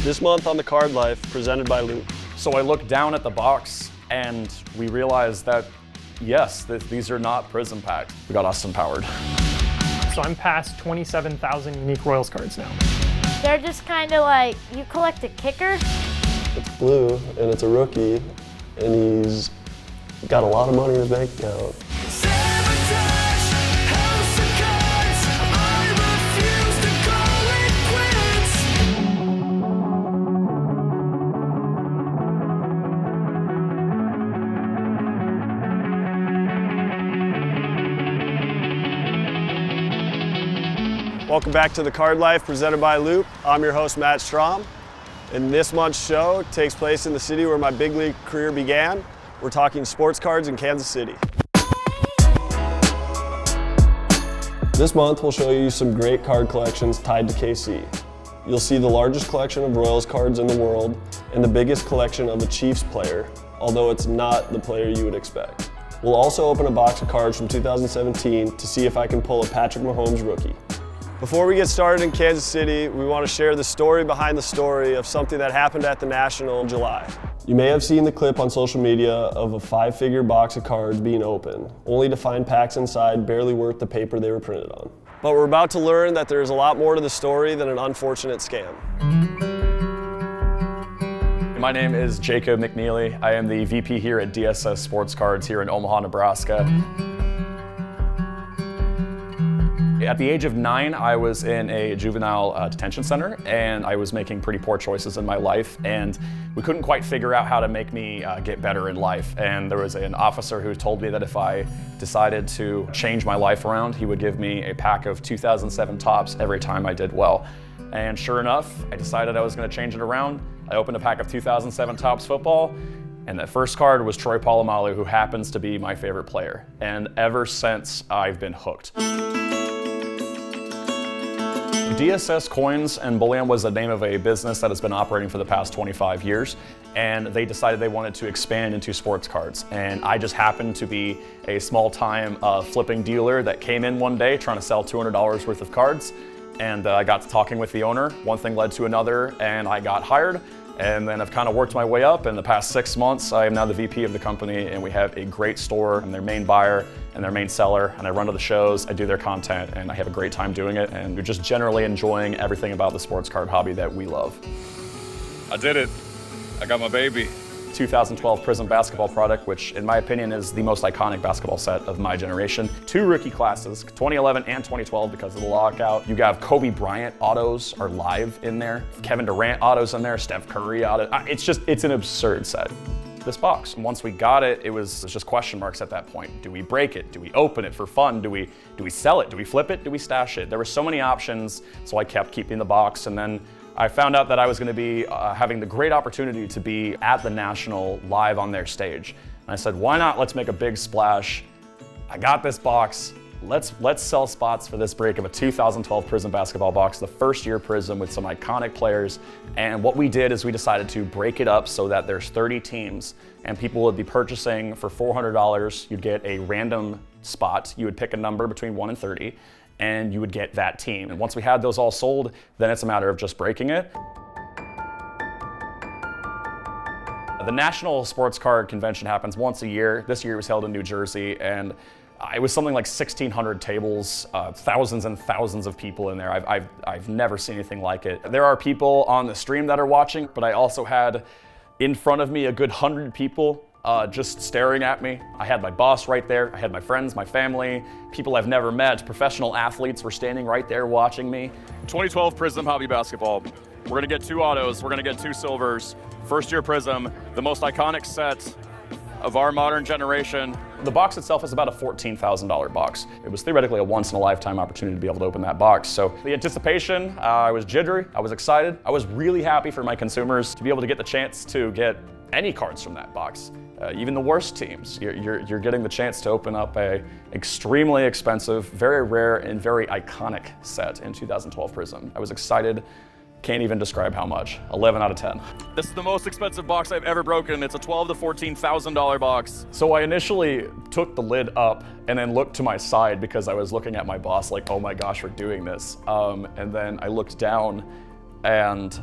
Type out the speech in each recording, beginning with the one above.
This month on the Card Life, presented by Loupe. So I looked down at the box and we realized that, yes, these are not Prism packed. We got Austin powered. So I'm past 27,000 unique Royals cards now. They're just kind of like, you collect a kicker. It's blue and it's a rookie and he's got a lot of money in his bank account. Welcome back to the Card Life presented by Loupe. I'm your host, Matt Strahm. And this month's show takes place in the city where my big league career began. We're talking sports cards in Kansas City. This month we'll show you some great card collections tied to KC. You'll see the largest collection of Royals cards in the world and the biggest collection of a Chiefs player, although it's not the player you would expect. We'll also open a box of cards from 2017 to see if I can pull a Patrick Mahomes rookie. Before we get started in Kansas City, we want to share the story behind the story of something that happened at the National in July. You may have seen the clip on social media of a 5-figure box of cards being opened, only to find packs inside barely worth the paper they were printed on. But we're about to learn that there's a lot more to the story than an unfortunate scam. My name is Jacob McNeely. I am the VP here at DSS Sports Cards here in Omaha, Nebraska. At the age of 9, I was in a juvenile detention center, and I was making pretty poor choices in my life, and we couldn't quite figure out how to make me get better in life. And there was an officer who told me that if I decided to change my life around, he would give me a pack of 2007 Topps every time I did well. And sure enough, I decided I was going to change it around. I opened a pack of 2007 Topps football, and that first card was Troy Polamalu, who happens to be my favorite player. And ever since, I've been hooked. DSS Coins and Bullion was the name of a business that has been operating for the past 25 years, and they decided they wanted to expand into sports cards. And I just happened to be a small-time flipping dealer that came in one day trying to sell $200 worth of cards, and I got to talking with the owner. One thing led to another, and I got hired. And then I've kind of worked my way up. In the past 6 months, I am now the VP of the company, and we have a great store. I'm their main buyer and their main seller, and I run to the shows, I do their content, and I have a great time doing it, and we're just generally enjoying everything about the sports card hobby that we love. I did it. I got my baby. 2012 Prism basketball product, which in my opinion is the most iconic basketball set of my generation. 2 rookie classes, 2011 and 2012 because of the lockout. You got Kobe Bryant autos are live in there. Kevin Durant autos in there, Steph Curry auto. It's an absurd set. This box, once we got it, it was just question marks at that point. Do we break it? Do we open it for fun? Do we sell it? Do we flip it? Do we stash it? There were so many options, so I kept keeping the box, and then I found out that I was going to be having the great opportunity to be at the National live on their stage. And I said, why not? Let's make a big splash. I got this box. Let's sell spots for this break of a 2012 Prism basketball box, the first year Prism with some iconic players. And what we did is we decided to break it up so that there's 30 teams and people would be purchasing for $400. You'd get a random spot. You would pick a number between 1 and 30. And you would get that team. And once we had those all sold, then it's a matter of just breaking it. The National Sports Card Convention happens once a year. This year it was held in New Jersey, and it was something like 1,600 tables, thousands and thousands of people in there. I've never seen anything like it. There are people on the stream that are watching, but I also had in front of me a good 100 people just staring at me. I had my boss right there. I had my friends, my family, people I've never met, professional athletes were standing right there watching me. 2012 Prism Hobby Basketball. We're gonna get 2 autos, we're gonna get 2 silvers. First year Prism, the most iconic set of our modern generation. The box itself is about a $14,000 box. It was theoretically a once-in-a-lifetime opportunity to be able to open that box. So the anticipation, I was jittery, I was excited. I was really happy for my consumers to be able to get the chance to get any cards from that box. Even the worst teams, you're getting the chance to open up a extremely expensive, very rare, and very iconic set in 2012 Prism. I was excited, can't even describe how much. 11 out of 10. This is the most expensive box I've ever broken. It's a $12,000 to $14,000 box. So I initially took the lid up and then looked to my side because I was looking at my boss like, oh my gosh, we're doing this. And then I looked down and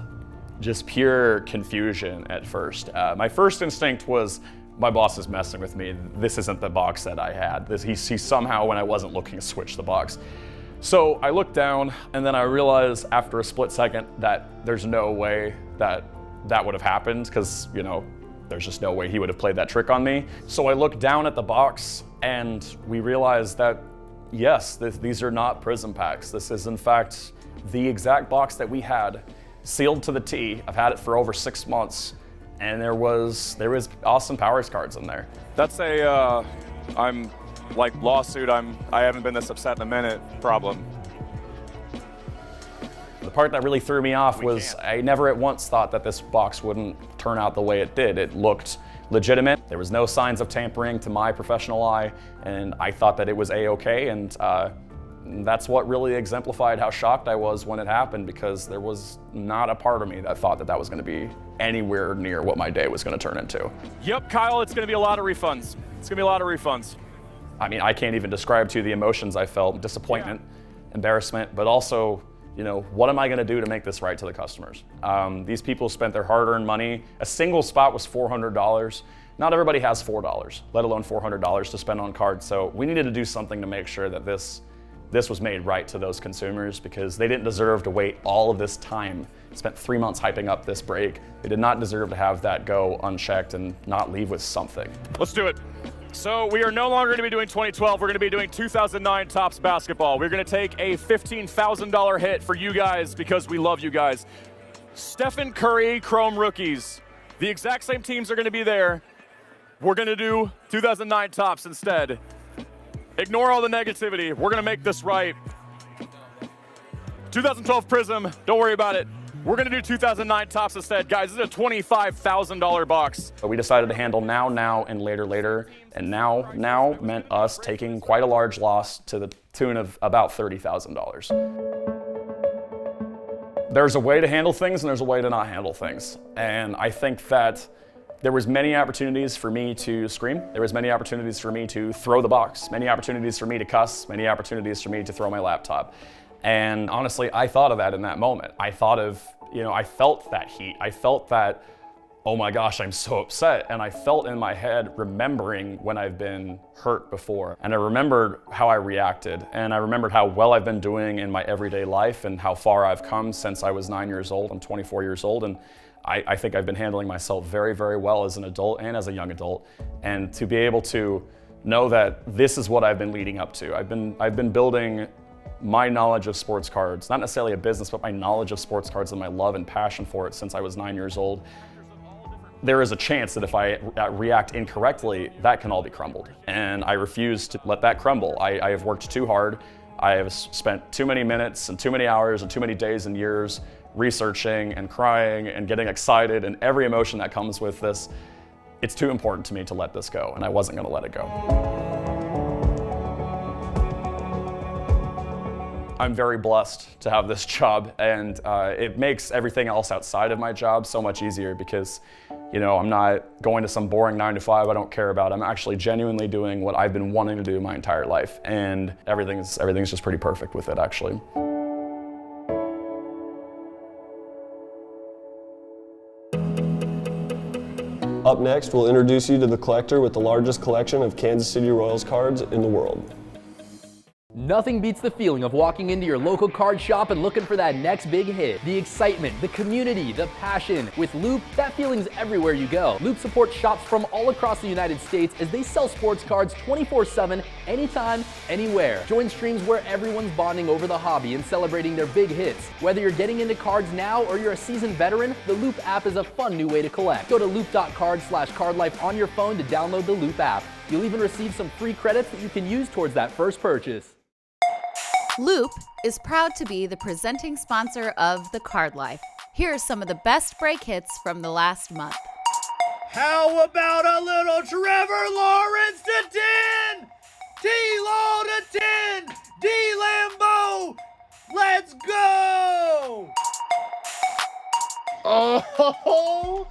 just pure confusion at first. My first instinct was, my boss is messing with me. This isn't the box that I had. He somehow, when I wasn't looking, switched the box. So I looked down, and then I realized after a split second that there's no way that would have happened, because, you know, there's just no way he would have played that trick on me. So I looked down at the box, and we realized that, yes, these are not prism packs. This is, in fact, the exact box that we had, sealed to the T. I've had it for over 6 months, and there was Austin Powers cards in there. That's a, I'm like lawsuit, I haven't been this upset in a minute problem. The part that really threw me off was I never at once thought that this box wouldn't turn out the way it did. It looked legitimate. There was no signs of tampering to my professional eye, and I thought that it was A-okay, and that's what really exemplified how shocked I was when it happened, because there was not a part of me that thought that that was going to be anywhere near what my day was going to turn into. Yep, Kyle, it's going to be a lot of refunds. It's going to be a lot of refunds. I mean, I can't even describe to you the emotions I felt: disappointment, embarrassment, but also, you know, what am I going to do to make this right to the customers? These people spent their hard-earned money. A single spot was $400. Not everybody has $4, let alone $400 to spend on cards. So we needed to do something to make sure that this was made right to those consumers, because they didn't deserve to wait all of this time. Spent 3 months hyping up this break. They did not deserve to have that go unchecked and not leave with something. Let's do it. So we are no longer going to be doing 2012. We're going to be doing 2009 Topps basketball. We're going to take a $15,000 hit for you guys, because we love you guys. Stephen Curry Chrome rookies. The exact same teams are going to be there. We're going to do 2009 Topps instead. Ignore all the negativity. We're going to make this right. 2012 Prism, don't worry about it. We're going to do 2009 Topps instead. Guys, this is a $25,000 box. We decided to handle now, and later. And now meant us taking quite a large loss to the tune of about $30,000. There's a way to handle things, and there's a way to not handle things. And I think that there was many opportunities for me to scream. There was many opportunities for me to throw the box, many opportunities for me to cuss, many opportunities for me to throw my laptop. And honestly, I thought of that in that moment. I thought of, you know, I felt that heat. I felt that, oh my gosh, I'm so upset. And I felt in my head, remembering when I've been hurt before. And I remembered how I reacted. And I remembered how well I've been doing in my everyday life and how far I've come since I was 9 years old. I'm 24 years old. And I think I've been handling myself very, very well as an adult and as a young adult. And to be able to know that this is what I've been leading up to. I've been building my knowledge of sports cards, not necessarily a business, but my knowledge of sports cards and my love and passion for it since I was 9 years old. There is a chance that if I react incorrectly, that can all be crumbled. And I refuse to let that crumble. I have worked too hard. I have spent too many minutes and too many hours and too many days and years researching and crying and getting excited and every emotion that comes with this. It's too important to me to let this go, and I wasn't going to let it go. I'm very blessed to have this job, and it makes everything else outside of my job so much easier, because, you know, I'm not going to some boring 9-to-5 I don't care about. I'm actually genuinely doing what I've been wanting to do my entire life, and everything's just pretty perfect with it, actually. Up next, we'll introduce you to the collector with the largest collection of Kansas City Royals cards in the world. Nothing beats the feeling of walking into your local card shop and looking for that next big hit. The excitement, the community, the passion. With Loupe, that feeling's everywhere you go. Loupe supports shops from all across the United States as they sell sports cards 24/7, anytime, anywhere. Join streams where everyone's bonding over the hobby and celebrating their big hits. Whether you're getting into cards now or you're a seasoned veteran, the Loupe app is a fun new way to collect. Go to loupe.card/cardlife on your phone to download the Loupe app. You'll even receive some free credits that you can use towards that first purchase. Loupe is proud to be the presenting sponsor of The Card Life. Here are some of the best break hits from the last month. How about a little Trevor Lawrence to 10? T-Law to 10? D-Lambo, let's go! Oh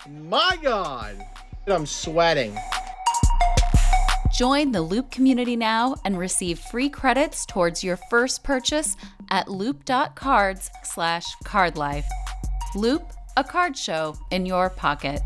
my God, I'm sweating. Join the Loupe community now and receive free credits towards your first purchase at loupe.cards/cardlife. Loupe, a card show in your pocket.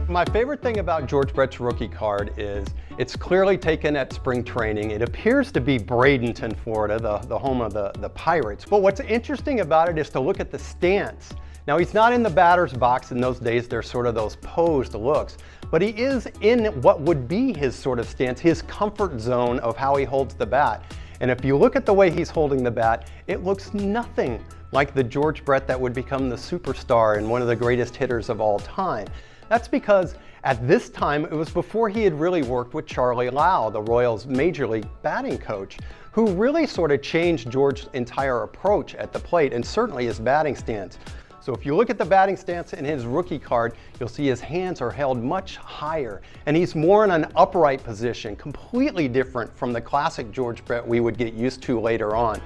My favorite thing about George Brett's rookie card is it's clearly taken at spring training. It appears to be Bradenton, Florida, the home of the Pirates. But what's interesting about it is to look at the stance. Now, he's not in the batter's box. In those days, there's sort of those posed looks, but he is in what would be his sort of stance, his comfort zone of how he holds the bat. And if you look at the way he's holding the bat, it looks nothing like the George Brett that would become the superstar and one of the greatest hitters of all time. That's because at this time, it was before he had really worked with Charlie Lau, the Royals' Major League batting coach, who really sort of changed George's entire approach at the plate and certainly his batting stance. So if you look at the batting stance in his rookie card, you'll see his hands are held much higher and he's more in an upright position, completely different from the classic George Brett we would get used to later on.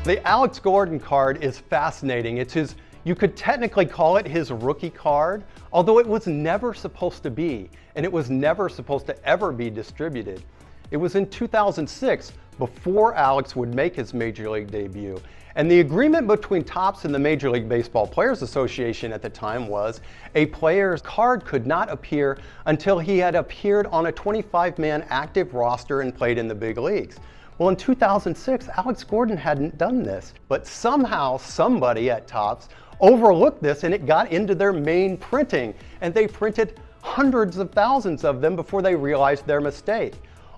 The Alex Gordon card is fascinating. It's his, you could technically call it his rookie card, although it was never supposed to be, and it was never supposed to ever be distributed. It was in 2006, before Alex would make his Major League debut. And the agreement between Topps and the Major League Baseball Players Association at the time was a player's card could not appear until he had appeared on a 25-man active roster and played in the big leagues. Well, in 2006, Alex Gordon hadn't done this, but somehow somebody at Topps overlooked this and it got into their main printing, and they printed hundreds of thousands of them before they realized their mistake.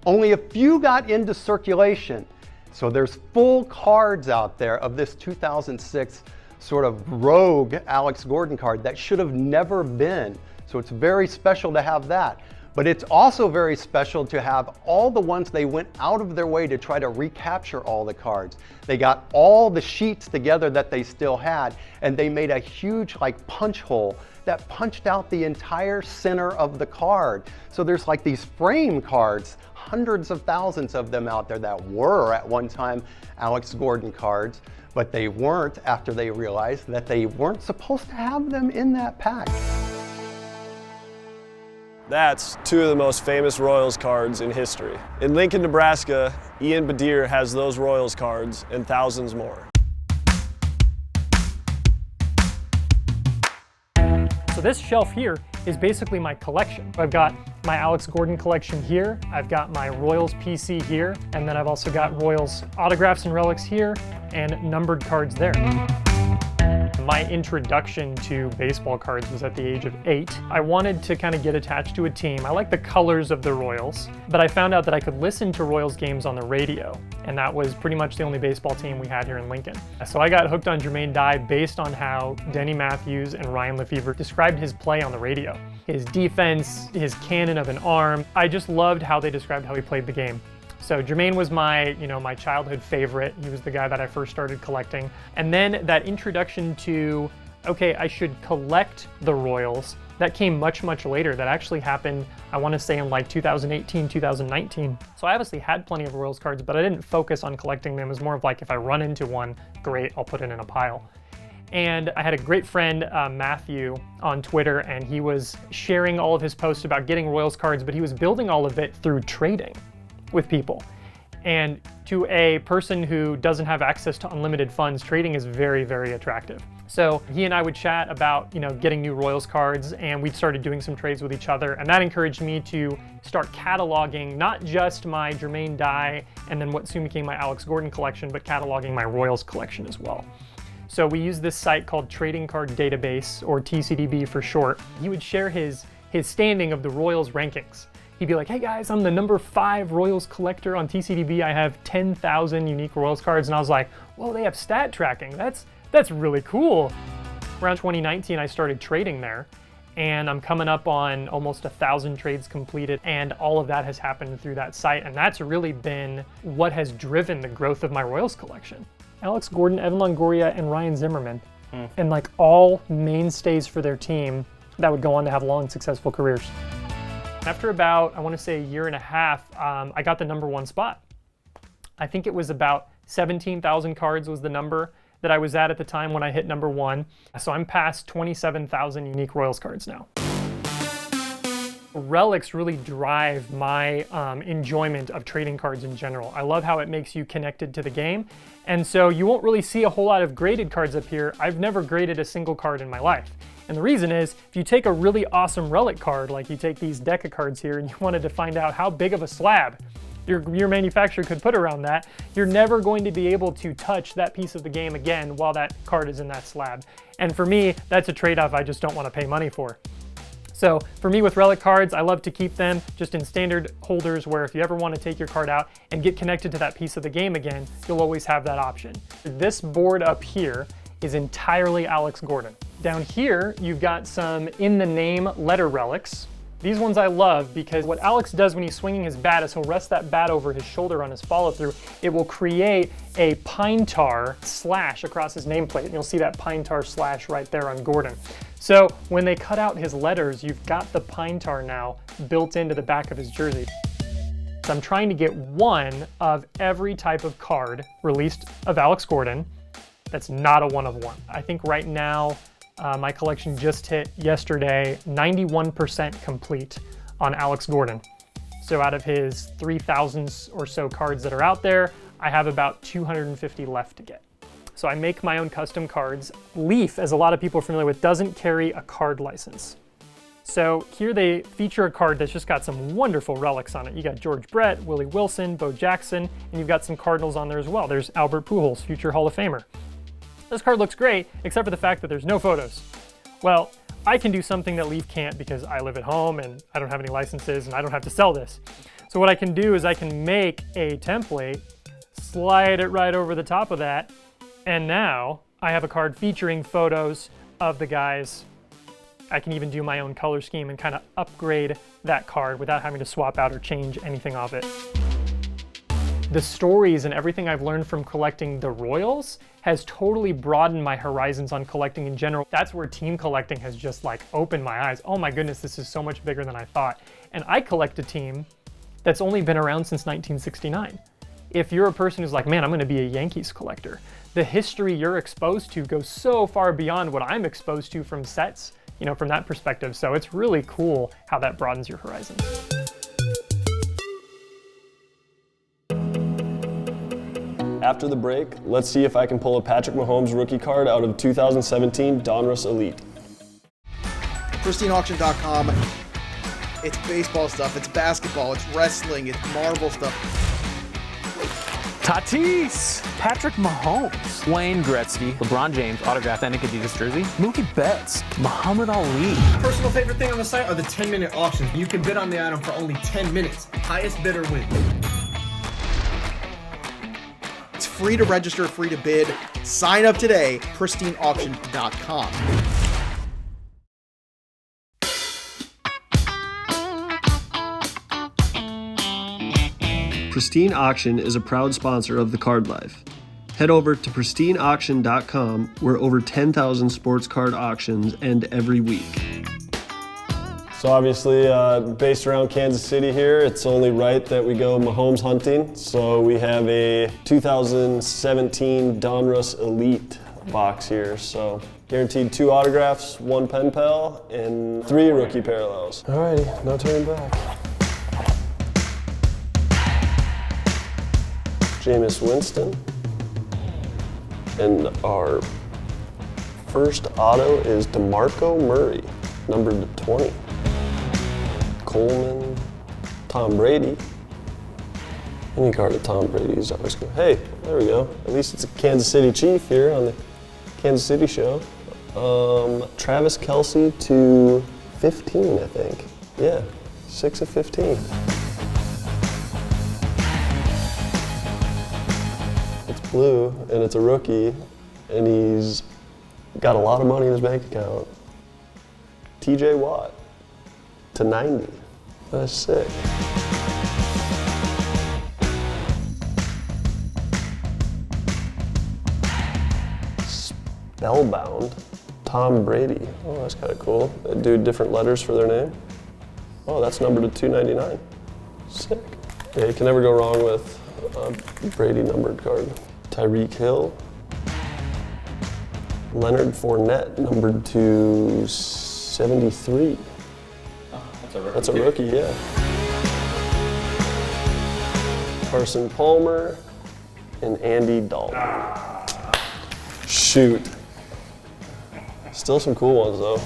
Only a few got into circulation. So there's full cards out there of this 2006 sort of rogue Alex Gordon card that should have never been. So it's very special to have that. But it's also very special to have all the ones they went out of their way to try to recapture all the cards. They got all the sheets together that they still had, and they made a huge punch hole that punched out the entire center of the card. So there's like these frame cards, hundreds of thousands of them out there that were at one time Alex Gordon cards, but they weren't after they realized that they weren't supposed to have them in that pack. That's two of the most famous Royals cards in history. In Lincoln, Nebraska, Ian Badir has those Royals cards and thousands more. So this shelf here is basically my collection. I've got my Alex Gordon collection here, I've got my Royals PC here, and then I've also got Royals autographs and relics here, and numbered cards there. My introduction to baseball cards was at the age of 8. I wanted to kind of get attached to a team. I like the colors of the Royals, but I found out that I could listen to Royals games on the radio, and that was pretty much the only baseball team we had here in Lincoln. So I got hooked on Jermaine Dye based on how Denny Matthews and Ryan Lefevre described his play on the radio. His defense, his cannon of an arm. I just loved how they described how he played the game. So Jermaine was my childhood favorite. He was the guy that I first started collecting. And then that introduction to, okay, I should collect the Royals, that came much, much later. That actually happened, I want to say in like 2018, 2019. So I obviously had plenty of Royals cards, but I didn't focus on collecting them. It was more of like, if I run into one, great, I'll put it in a pile. And I had a great friend, Matthew, on Twitter, and he was sharing all of his posts about getting Royals cards, but he was building all of it through trading with people. And to a person who doesn't have access to unlimited funds, trading is very, very attractive. So he and I would chat about, getting new Royals cards, and we started doing some trades with each other, and that encouraged me to start cataloging not just my Jermaine Dye and then what soon became my Alex Gordon collection, but cataloging my Royals collection as well. So we use this site called Trading Card Database, or TCDB for short. He would share his standing of the Royals rankings. He'd be like, hey guys, I'm the number 5 Royals collector on TCDB. I have 10,000 unique Royals cards. And I was like, whoa, they have stat tracking. That's really cool. Around 2019, I started trading there, and I'm coming up on almost 1,000 trades completed, and all of that has happened through that site. And that's really been what has driven the growth of my Royals collection. Alex Gordon, Evan Longoria, and Ryan Zimmerman, and like all mainstays for their team that would go on to have long, successful careers. After about, I want to say a year and a half, I got the number 1 spot. I think it was about 17,000 cards was the number that I was at the time when I hit number 1. So I'm past 27,000 unique Royals cards now. Relics really drive my enjoyment of trading cards in general. I love how it makes you connected to the game. And so you won't really see a whole lot of graded cards up here. I've never graded a single card in my life. And the reason is, if you take a really awesome relic card, like you take these deck of cards here and you wanted to find out how big of a slab your manufacturer could put around that, you're never going to be able to touch that piece of the game again while that card is in that slab. And for me, that's a trade-off I just don't want to pay money for. So for me with relic cards, I love to keep them just in standard holders where if you ever want to take your card out and get connected to that piece of the game again, you'll always have that option. This board up here is entirely Alex Gordon. Down here, you've got some in the name letter relics. These ones I love because what Alex does when he's swinging his bat is he'll rest that bat over his shoulder on his follow through. It will create a pine tar slash across his nameplate. And you'll see that pine tar slash right there on Gordon. So when they cut out his letters, you've got the pine tar now built into the back of his jersey. So I'm trying to get one of every type of card released of Alex Gordon that's not a one of one. I think right now, my collection just hit yesterday 91% complete on Alex Gordon. So out of his 3,000 or so cards that are out there, I have about 250 left to get. So I make my own custom cards. Leaf, as a lot of people are familiar with, doesn't carry a card license. So here they feature a card that's just got some wonderful relics on it. You got George Brett, Willie Wilson, Bo Jackson, and you've got some Cardinals on there as well. There's Albert Pujols, future Hall of Famer. This card looks great, except for the fact that there's no photos. Well, I can do something that Leaf can't because I live at home and I don't have any licenses and I don't have to sell this. So what I can do is I can make a template, slide it right over the top of that, and now I have a card featuring photos of the guys. I can even do my own color scheme and kind of upgrade that card without having to swap out or change anything of it. The stories and everything I've learned from collecting the Royals has totally broadened my horizons on collecting in general. That's where team collecting has just like opened my eyes. Oh my goodness, this is so much bigger than I thought. And I collect a team that's only been around since 1969. If you're a person who's like, man, I'm gonna be a Yankees collector, the history you're exposed to goes so far beyond what I'm exposed to from sets, you know, from that perspective. So it's really cool how that broadens your horizons. After the break, let's see if I can pull a Patrick Mahomes rookie card out of 2017 Donruss Elite. PristineAuction.com. It's baseball stuff, it's basketball, it's wrestling, it's Marvel stuff. Tatis, Patrick Mahomes, Wayne Gretzky, LeBron James, autographed Nick Adidas jersey, Mookie Betts, Muhammad Ali. Personal favorite thing on the site are the 10-minute auctions. You can bid on the item for only 10 minutes. Highest bidder wins. It's free to register, free to bid. Sign up today, PristineAuction.com. Pristine Auction is a proud sponsor of The Card Life. Head over to PristineAuction.com where over 10,000 sports card auctions end every week. So obviously, based around Kansas City here, it's only right that we go Mahomes hunting. So we have a 2017 Donruss Elite box here. So guaranteed 2 autographs, 1 pen pal, and 3 rookie parallels. Alrighty, no turning back. Jameis Winston. And our first auto is DeMarco Murray, numbered 20. Coleman, Tom Brady. Any card of Tom Brady is always good. Hey, there we go. At least it's a Kansas City Chief here on the Kansas City show. Travis Kelce to 15, I think. Yeah, 6 of 15. It's blue, and it's a rookie, and he's got a lot of money in his bank account. TJ Watt to 90. That's sick. Spellbound, Tom Brady. Oh, that's kind of cool. They do different letters for their name. Oh, that's numbered to 299. Sick. Yeah, you can never go wrong with a Brady numbered card. Tyreek Hill. Leonard Fournette, numbered to 73. That's a rookie, yeah. Carson Palmer and Andy Dalton. Shoot. Still some cool ones though.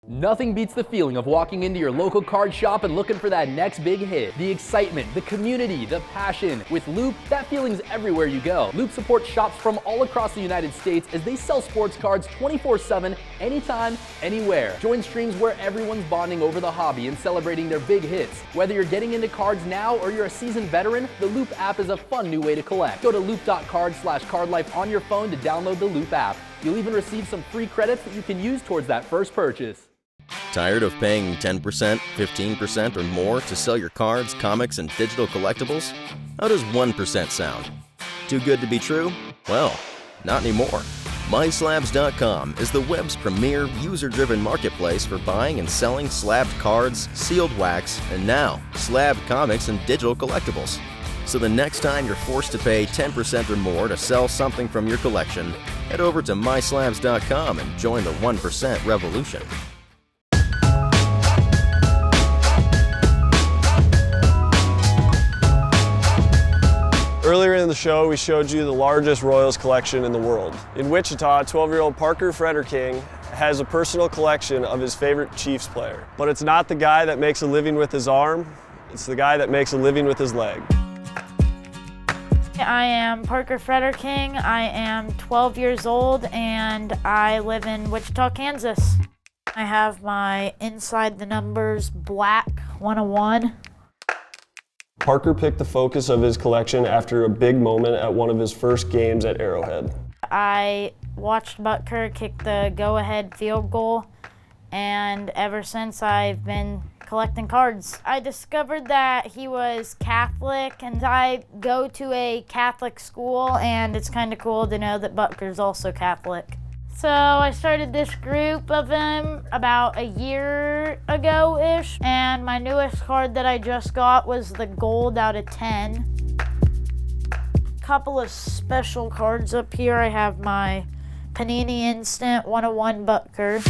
Nothing beats the feeling of walking into your local card shop and looking for that next big hit. The excitement, the community, the passion. With Loupe, that feeling's everywhere you go. Loupe supports shops from all across the United States as they sell sports cards 24/7, anytime, anywhere. Join streams where everyone's bonding over the hobby and celebrating their big hits. Whether you're getting into cards now or you're a seasoned veteran, the Loupe app is a fun new way to collect. Go to loupe.card/cardlife on your phone to download the Loupe app. You'll even receive some free credits that you can use towards that first purchase. Tired of paying 10%, 15% or more to sell your cards, comics, and digital collectibles? How does 1% sound? Too good to be true? Well, not anymore. MySlabs.com is the web's premier user-driven marketplace for buying and selling slabbed cards, sealed wax, and now slabbed comics and digital collectibles. So the next time you're forced to pay 10% or more to sell something from your collection, head over to MySlabs.com and join the 1% revolution. Earlier in the show, we showed you the largest Royals collection in the world. In Wichita, 12-year-old Parker Frederking has a personal collection of his favorite Chiefs player. But it's not the guy that makes a living with his arm, it's the guy that makes a living with his leg. I am Parker Frederking. I am 12 years old and I live in Wichita, Kansas. I have my Inside the Numbers Black 101. Parker picked the focus of his collection after a big moment at one of his first games at Arrowhead. I watched Butker kick the go-ahead field goal, and ever since I've been collecting cards. I discovered that he was Catholic, and I go to a Catholic school, and it's kind of cool to know that Butker's also Catholic. So I started this group of them about a year ago-ish, and my newest card that I just got was the gold out of 10. Couple of special cards up here. I have my Panini Instant 101 Butker.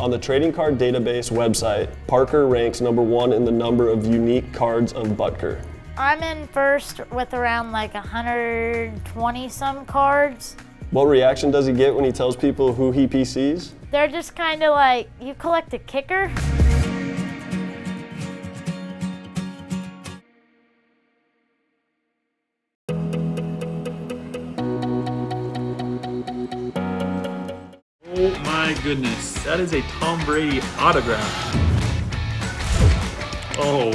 On the Trading Card Database website, Parker ranks #1 in the number of unique cards of Butker. I'm in first with around like 120 some cards. What reaction does he get when he tells people who he PCs? They're just kind of like, you collect a kicker? Oh my goodness, that is a Tom Brady autograph. Oh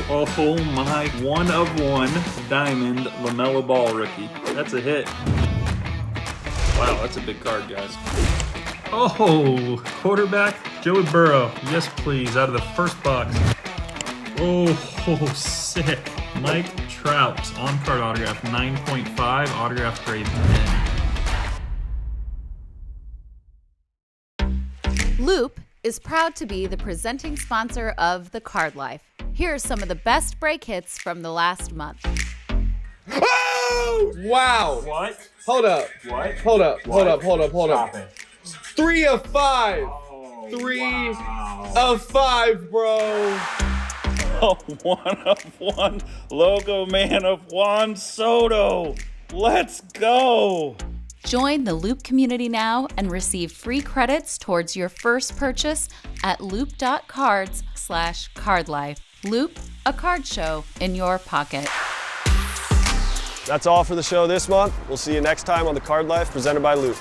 my, 1 of 1 diamond LaMelo Ball rookie. That's a hit. Wow, that's a big card, guys. Oh, quarterback, Joey Burrow. Yes, please, out of the first box. Oh, sick. Mike Trout, on-card autograph, 9.5, autograph grade 10. Loupe is proud to be the presenting sponsor of The Card Life. Here are some of the best break hits from the last month. Oh! Wow. What? Hold up. What? Hold up. Hold up. Hold up. Hold up. Stop it. 3 of 5. Oh, 3 wow. of 5, bro. Oh, 1 of 1. Logo man of Juan Soto. Let's go. Join the Loupe community now and receive free credits towards your first purchase at loupe.cards/cardlife. Loupe, a card show in your pocket. That's all for the show this month. We'll see you next time on The Card Life presented by Loupe.